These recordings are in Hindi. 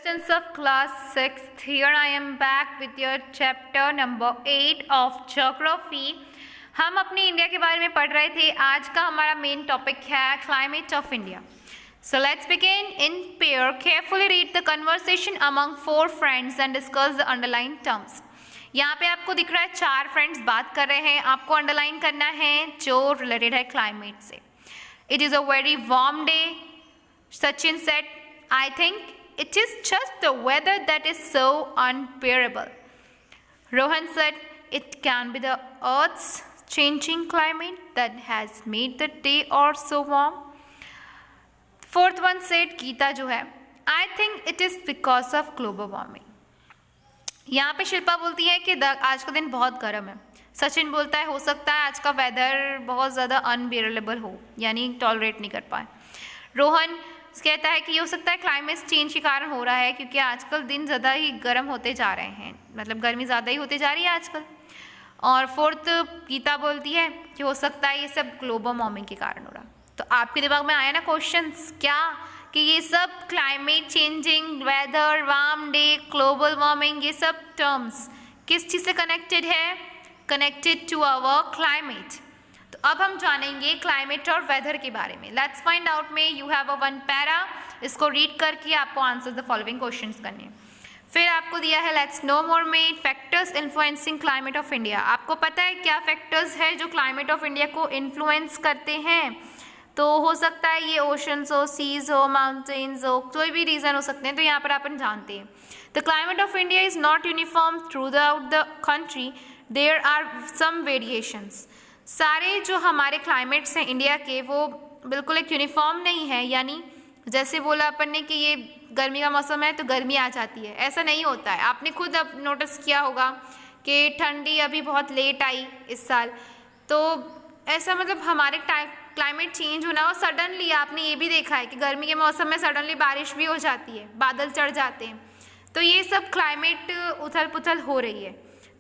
Students of class 6th, here I am back with your chapter number 8 of geography. हम अपनी इंडिया के बारे में पढ़ रहे थे. आज का हमारा मेन टॉपिक है climate of India. So let's begin in pair. Carefully read the conversation among 4 friends and discuss the underlined terms. यहाँ पे आपको दिख रहा है 4 फ्रेंड्स बात कर रहे हैं. आपको अंडरलाइन करना है जो रिलेटेड है क्लाइमेट से. It is a very warm day. Sachin said, I think it is just the weather that is so unbearable. Rohan said, it can be the Earth's changing climate that has made the day or so warm. Fourth one said, Geeta जो है, I think it is because of global warming. यहाँ पे शिल्पा बोलती है कि आज का दिन बहुत गर्म है. सचिन बोलता है हो सकता है आज का वेदर बहुत ज़्यादा अनबियरेबल हो, यानी टॉलरेट नहीं कर पाए. रोहन कहता है कि ये हो सकता है क्लाइमेट चेंज के कारण हो रहा है, क्योंकि आजकल दिन ज़्यादा ही गर्म होते जा रहे हैं, मतलब गर्मी ज़्यादा ही होती जा रही है आजकल. और फोर्थ गीता बोलती है कि हो सकता है ये सब ग्लोबल वार्मिंग के कारण हो रहा. तो आपके दिमाग में आया ना क्वेश्चंस क्या, कि ये सब climate changing, weather, warm day, global warming, ये सब टर्म्स किस चीज़ से कनेक्टेड है? Connected to our climate. तो अब हम जानेंगे क्लाइमेट और वेदर के बारे में. लेट्स फाइंड आउट में you have a one para. इसको रीड करके आपको आंसर द फॉलोइंग क्वेश्चंस करने हैं. फिर आपको दिया है लेट्स नो मोर में factors influencing climate of India. आपको पता है क्या फैक्टर्स है जो क्लाइमेट ऑफ इंडिया को इन्फ्लुएंस करते हैं? तो हो सकता है ये ओशंस हो, सीज हो, माउंटेन्स हो, कोई भी रीज़न हो सकते हैं. तो यहाँ पर अपन जानते हैं the climate of India is not uniform throughout the country. There are some variations. सारे जो हमारे क्लाइमेट्स हैं इंडिया के वो बिल्कुल एक यूनिफॉर्म नहीं है. यानी जैसे बोला अपन ने कि ये गर्मी का मौसम है तो गर्मी आ जाती है, ऐसा नहीं होता है. आपने खुद अब नोटिस किया होगा कि ठंडी अभी बहुत लेट आई इस साल. तो ऐसा मतलब हमारे क्लाइमेट चेंज होना, और सडनली आपने ये भी देखा है कि गर्मी के मौसम में सडनली बारिश भी हो जाती है, बादल चढ़ जाते हैं. तो ये सब क्लाइमेट उथल पुथल हो रही है.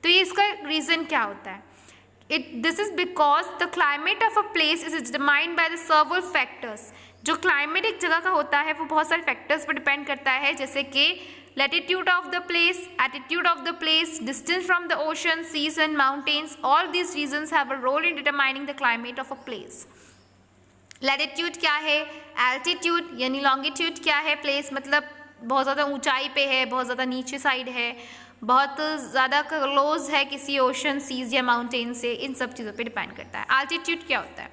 तो ये इसका रीज़न क्या होता है? This is because the climate of a place is determined by the several factors. जो क्लाइमेट एक जगह का होता है वो बहुत सारे फैक्टर्स पर डिपेंड करता है, जैसे कि latitude of the place, attitude of the place, distance from the ocean, seas and mountains. All these reasons have a role in determining the climate of a place. Latitude क्या है? Altitude यानी longitude क्या है? Place मतलब बहुत ज़्यादा ऊंचाई पे है, बहुत ज़्यादा नीचे साइड है, बहुत ज़्यादा क्लोज है किसी ओशन, सीज या माउंटेन से. इन सब चीज़ों पे डिपेंड करता है. आल्टीट्यूड क्या होता है?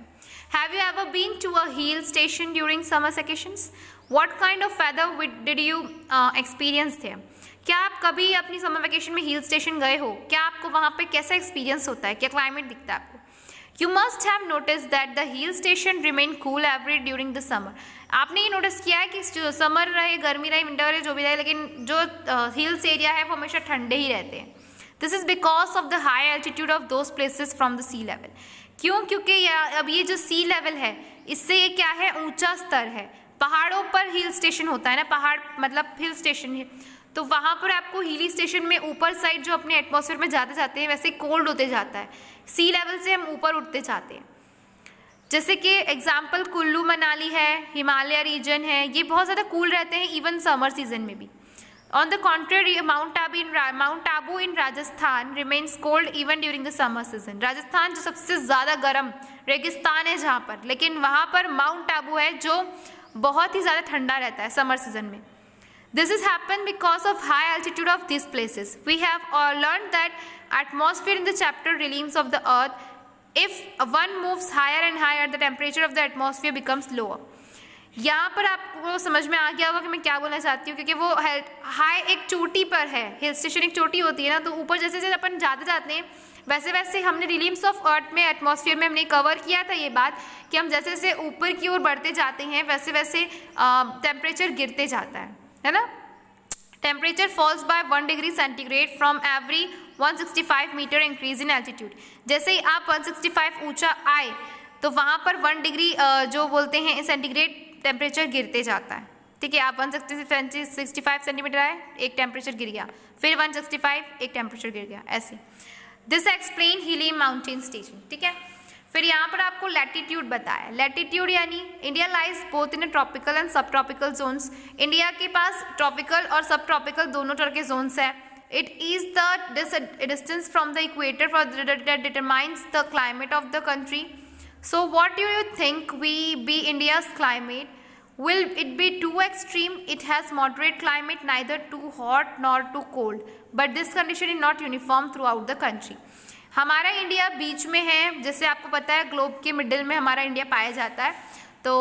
Have you ever been to a hill station during summer vacations? What kind of weather did you experience there? क्या आप कभी अपनी समर वेकेशन में हिल स्टेशन गए हो? क्या आपको वहाँ पे कैसा एक्सपीरियंस होता है, क्या क्लाइमेट दिखता है आपको? You must have noticed that the hill station remain cool every during the summer. आपने ये नोटिस किया है कि जो समर रहे, गर्मी रहे, विंटर रहे, जो भी रहे, लेकिन जो हिल्स एरिया है वो हमेशा ठंडे ही रहते हैं. This is because of the high altitude of those places from the sea level. क्यों? क्योंकि अब ये जो सी लेवल है इससे ये क्या है, ऊंचा स्तर है. पहाड़ों पर हिल स्टेशन होता है ना, पहाड़ मतलब हिल स्टेशन है, तो वहाँ पर आपको हिली स्टेशन में ऊपर साइड जो अपने एटमॉस्फेयर में जाते जाते हैं वैसे कोल्ड होते जाता है. सी लेवल से हम ऊपर उठते जाते हैं. जैसे कि एग्जाम्पल कुल्लू मनाली है, हिमालय रीजन है, ये बहुत ज़्यादा कूल रहते हैं इवन समर सीजन में भी. On the contrary mount Abu in Rajasthan remains cold even during the summer season. Rajasthan जो सबसे ज़्यादा गर्म रेगिस्तान है जहाँ पर, लेकिन वहाँ पर माउंट आबू है जो बहुत ही ज़्यादा ठंडा रहता है समर सीजन में. This has happened because of high altitude of these places. We have learned that atmosphere in the chapter Realms of the Earth. If one moves higher and higher, the temperature of the atmosphere becomes lower. यहाँ पर आपको समझ में आ गया होगा कि मैं क्या बोलना चाहती हूँ, क्योंकि वो हाई एक चोटी पर है, हिल स्टेशन एक चोटी होती है ना, तो ऊपर जैसे जैसे अपन जाते जाते हैं वैसे वैसे हमने रिलीम्स ऑफ अर्थ में एटमॉस्फेयर में हमने कवर किया था ये बात कि हम जैसे जैसे ऊपर की ओर बढ़ते जाते हैं वैसे वैसे टेम्परेचर गिरते जाता है ना. Temperature falls by 1 degree centigrade from every 165 metre increase in altitude. जैसे ही आप 165 ऊंचा आए तो वहाँ पर 1 डिग्री जो बोलते हैं सेंटीग्रेड टेम्परेचर गिरते जाता है. ठीक है, आप 165 सेंटीमीटर आए, एक टेम्परेचर गिर गया, फिर 165, एक टेम्परेचर गिर गया, ऐसे. दिस एक्सप्लेन हिली माउंटेन स्टेशन. ठीक है, फिर यहाँ पर आपको लैटिट्यूड बताया। लैटिट्यूड यानी India lies both in tropical and सब ट्रॉपिकल जोन्स। इंडिया के पास ट्रॉपिकल और सब ट्रॉपिकल दोनों तरह के जोन्स है। It is the distance from the equator for that determines the climate of the country. So what do you think we be India's climate? Will it be too extreme? It has moderate climate, neither too hot nor too cold, but this condition is not uniform throughout the country. हमारा इंडिया बीच में है, जैसे आपको पता है ग्लोब के मिडिल में हमारा इंडिया पाया जाता है, तो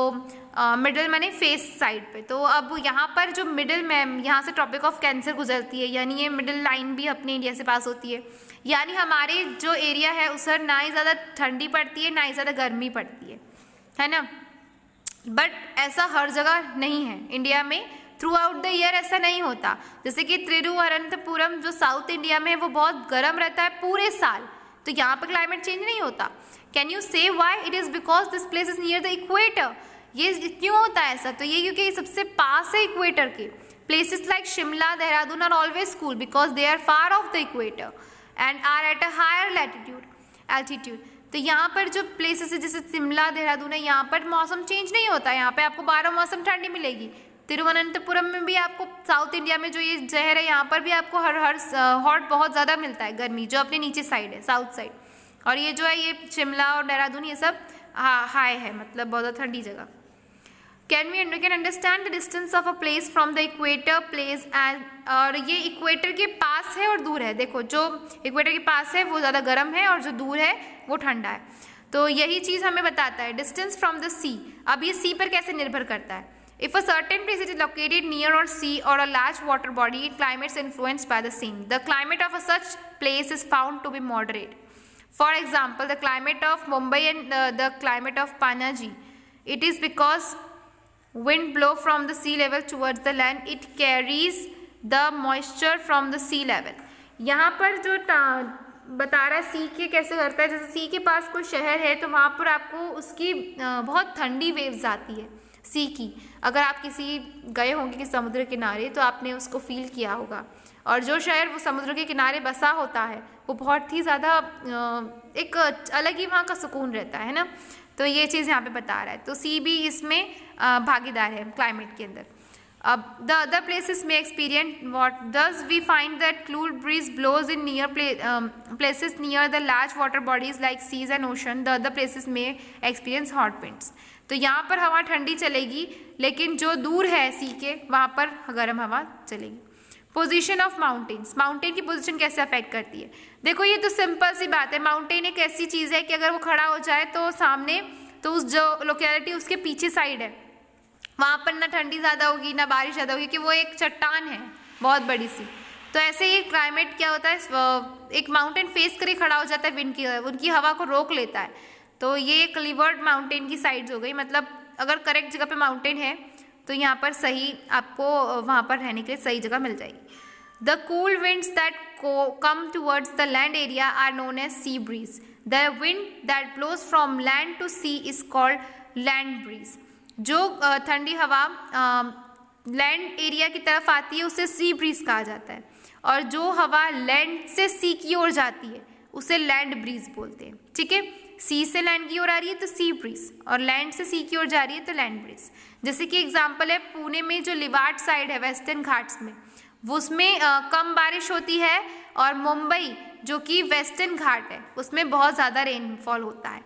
मिडिल माने फेस साइड पे। तो अब यहाँ पर जो मिडिल में यहाँ से ट्रॉपिक ऑफ कैंसर गुजरती है, यानी ये मिडिल लाइन भी अपने इंडिया से पास होती है, यानी हमारे जो एरिया है उस पर ना ही ज़्यादा ठंडी पड़ती है ना ही ज़्यादा गर्मी पड़ती है ना। बट ऐसा हर जगह नहीं है इंडिया में, थ्रू आउट द ईयर ऐसा नहीं होता। जैसे कि तिरुवनंतपुरम जो साउथ इंडिया में है वो बहुत गर्म रहता है पूरे साल, तो यहाँ पर क्लाइमेट चेंज नहीं होता। कैन यू से why? It is because this place is near the equator. ये क्यों होता है ऐसा? तो ये क्योंकि ये सबसे पास है इक्वेटर के। Places like Shimla, Dehradun are always cool because they are far off the equator and are at a higher altitude. तो यहाँ पर जो प्लेसेस है जैसे शिमला, देहरादून है, यहाँ पर मौसम चेंज नहीं होता, यहाँ पे आपको 12 मौसम ठंडी मिलेगी। तिरुवनंतपुरम में भी आपको साउथ इंडिया में जो ये शहर है यहाँ पर भी आपको हर हॉट बहुत ज़्यादा मिलता है, गर्मी जो अपने नीचे साइड है, साउथ साइड। और ये जो है ये शिमला और देहरादून ये सब हाई है, मतलब बहुत ठंडी जगह। Can understand the distance of a place from the equator place and, और ये इक्वेटर के पास है और दूर है। देखो जो इक्वेटर के पास है वो ज़्यादा गर्म है और जो दूर है वो ठंडा है। तो यही चीज़ हमें बताता है। डिस्टेंस फ्रॉम द सी, अब ये सी पर कैसे निर्भर करता है? If a certain place is located near और सी और a large water body, climate is influenced by the same. The climate of a such place is found to be moderate. For example the climate of Mumbai and the climate of Panaji, it is because wind blow from the sea level towards the land, it carries the moisture from the sea level। यहाँ पर जो बता रहा है सी के कैसे करता है, जैसे सी के पास कोई शहर है तो वहाँ पर आपको उसकी बहुत ठंडी वेव्स आती है सी की। अगर आप किसी गए होंगे कि समुद्र किनारे तो आपने उसको फील किया होगा। और जो शहर वो समुद्र के किनारे बसा होता है वो बहुत ही ज़्यादा एक अलग ही वहाँ का सुकून रहता है ना। तो ये चीज़ यहाँ पे बता रहा है। तो सी भी इसमें भागीदार है क्लाइमेट के अंदर। अब द अदर प्लेसेस में experience what does we find that cool breeze blows in near places near the large water bodies like seas and ocean. The other places में एक्सपीरियंस हॉट विंड्स। तो यहाँ पर हवा ठंडी चलेगी, लेकिन जो दूर है सी के वहाँ पर गर्म हवा चलेगी। पोजीशन ऑफ माउंटेन्स, माउंटेन की पोजीशन कैसे अफेक्ट करती है? देखो ये तो सिंपल सी बात है। माउंटेन एक ऐसी चीज़ है कि अगर वो खड़ा हो जाए तो सामने, तो उस जो लोकेलिटी उसके पीछे साइड है वहाँ पर ना ठंडी ज़्यादा होगी ना बारिश ज़्यादा होगी, कि वो एक चट्टान है बहुत बड़ी सी। तो ऐसे ही क्लाइमेट क्या होता है, एक माउंटेन फेस करके खड़ा हो जाता है, विंड की उनकी हवा को रोक लेता है। तो ये एक लीवर्ड माउंटेन की साइड्स हो गई, मतलब अगर करेक्ट जगह पे माउंटेन है तो यहाँ पर सही आपको वहाँ पर रहने के लिए सही जगह मिल जाएगी। The cool winds that come towards the land area are known as sea breeze. The wind that blows from land to sea is called land breeze. जो ठंडी हवा लैंड एरिया की तरफ आती है उसे सी ब्रीज कहा जाता है, और जो हवा लैंड से सी की ओर जाती है उसे लैंड ब्रीज बोलते हैं। ठीक है, सी से लैंड की ओर आ रही है तो सी ब्रीज, और लैंड से सी की ओर जा रही है तो लैंड ब्रीज। जैसे कि एग्जांपल है पुणे में जो लिवाट साइड है वेस्टर्न घाट्स में, वो उसमें कम बारिश होती है, और मुंबई जो कि वेस्टर्न घाट है उसमें बहुत ज़्यादा रेनफॉल होता है।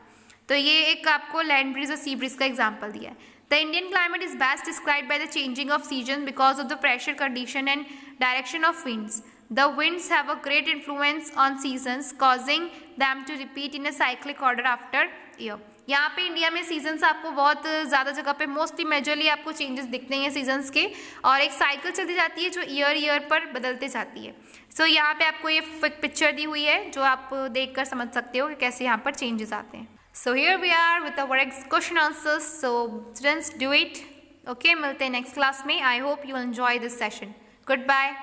तो ये एक आपको लैंड ब्रीज और सी ब्रीज का एग्जाम्पल दिया है। The Indian climate is best describe by the changing off season because of the pressure condition and direction of winds. The winds have a great influence on seasons, causing them to repeat in a cyclic order after year। यहाँ पे इंडिया में सीजन्स आपको बहुत ज़्यादा जगह पे मोस्टली मेजरली आपको चेंजेस दिखते हैं सीजन्स के, और एक साइकिल चलती जाती है जो ईयर पर बदलते जाती है। सो यहाँ पे आपको ये पिक्चर दी हुई है जो आप देख कर समझ सकते हो कि कैसे यहाँ पर चेंजेस आते हैं। So here we are with our question answers. So students do it. Okay, मिलते हैं नेक्स्ट क्लास में। I hope you enjoy this session. Good bye.